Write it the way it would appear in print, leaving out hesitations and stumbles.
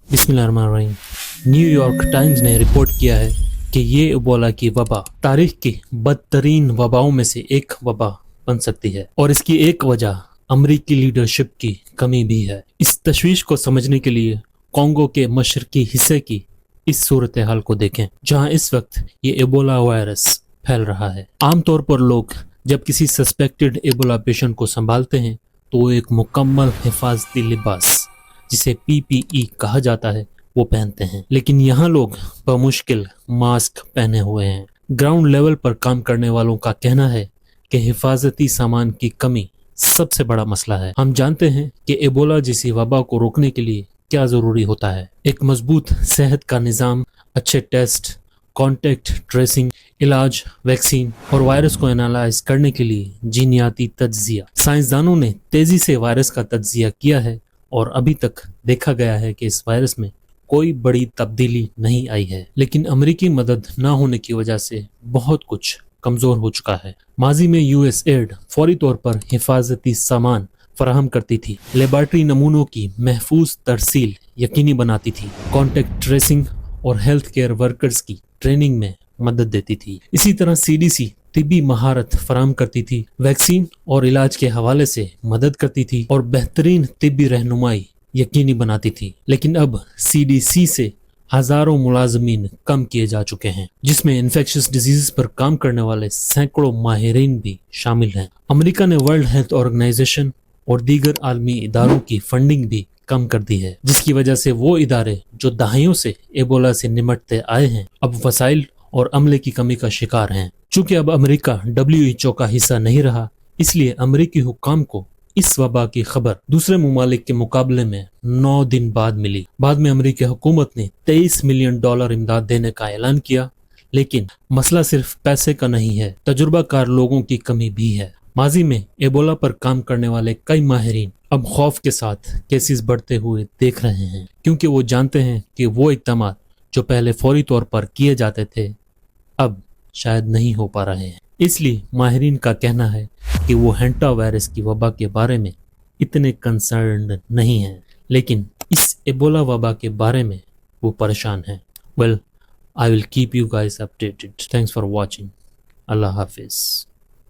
बिस्मिल्लाहिर्रहमानिर्रहीम। New York times ने report किया है कि ये एबोला की वबा तारीख की बदतरीन वबाओं में से एक वबा बन सकती है और इसकी एक वजह अमरीकी लीडरशिप की कमी भी है। इस तशवीश को समझने के लिए कॉन्गो के मशरकी हिस्से की इस सूरत हाल को देखें जहां इस वक्त ये एबोला वायरस फैल रहा है। आमतौर पर लोग जब किसी सस्पेक्टेड एबोला पेशेंट को संभालते हैं तो वो एक मुकम्मल हिफाजती लिबास जिसे PPE कहा जाता है वो पहनते हैं, लेकिन यहाँ लोग बमुश्किल मास्क पहने हुए हैं। ग्राउंड लेवल पर काम करने वालों का कहना है कि हिफाजती सामान की कमी सबसे बड़ा मसला है। हम जानते हैं कि एबोला जैसी वबा को रोकने के लिए क्या जरूरी होता है। एक मजबूत सेहत का निज़ाम, अच्छे टेस्ट, कॉन्टेक्ट ट्रेसिंग, इलाज, वैक्सीन और वायरस को एनालाइज करने के लिए जीनियाती तज्जिया। साइंसदानों ने तेजी से वायरस का तज्जिया किया है और अभी तक देखा गया है कि इस वायरस में कोई बड़ी तब्दीली नहीं आई है, लेकिन अमेरिकी मदद न होने की वजह से बहुत कुछ कमजोर हो चुका है। माजी में USAID फौरी तौर पर हिफाजती सामान फराहम करती थी, लेबॉर्ट्री नमूनों की महफूज तरसील यकीनी बनाती थी, कॉन्टेक्ट ट्रेसिंग और हेल्थ केयर वर्कर्स की ट्रेनिंग में मदद देती थी। इसी तरह CDC तिब्बी महारत फराहम करती थी, वैक्सीन और इलाज के हवाले से मदद करती थी और बेहतरीन तिब्बी रहनुमाई यकीनी बनाती थी। लेकिन अब CDC से हजारों मुलाजमीन कम किए जा चुके हैं, जिसमें इन्फेक्शियस डिजीज पर काम करने वाले सैकड़ों माहिरीन भी शामिल हैं। अमेरिका ने वर्ल्ड हेल्थ ऑर्गेनाइजेशन और दीगर आलमी इदारों की फंडिंग भी कम कर दी है, जिसकी वजह से वो इदारे जो दहाइयों से एबोला से निमटते आए हैं अब वसाइल और अमले की कमी का शिकार हैं। चूंकि अब अमेरिका WHO का हिस्सा नहीं रहा, इसलिए अमेरिकी हुक्काम को इस वबा की खबर दूसरे ममालिक के मुकाबले में 9 दिन बाद मिली। बाद में अमेरिकी हुकूमत ने $23 मिलियन इमदाद देने का ऐलान किया, लेकिन मसला सिर्फ पैसे का नहीं है, तजुर्बाकार लोगों की कमी भी है। माजी में एबोला पर काम करने वाले कई माहिरीन अब खौफ के साथ केसेस बढ़ते हुए देख रहे हैं, क्योंकि वो जानते हैं कि वो इक़दाम जो पहले फौरी तौर पर किए जाते थे अब शायद नहीं हो पा रहे हैं। इसलिए माहिरीन का कहना है कि वो हैंटा वायरस की वबा के बारे में इतने कंसर्न्ड नहीं हैं, लेकिन इस एबोला वबा के बारे में वो परेशान हैं। Well, I will keep you guys updated. Thanks for watching. Allah Hafiz.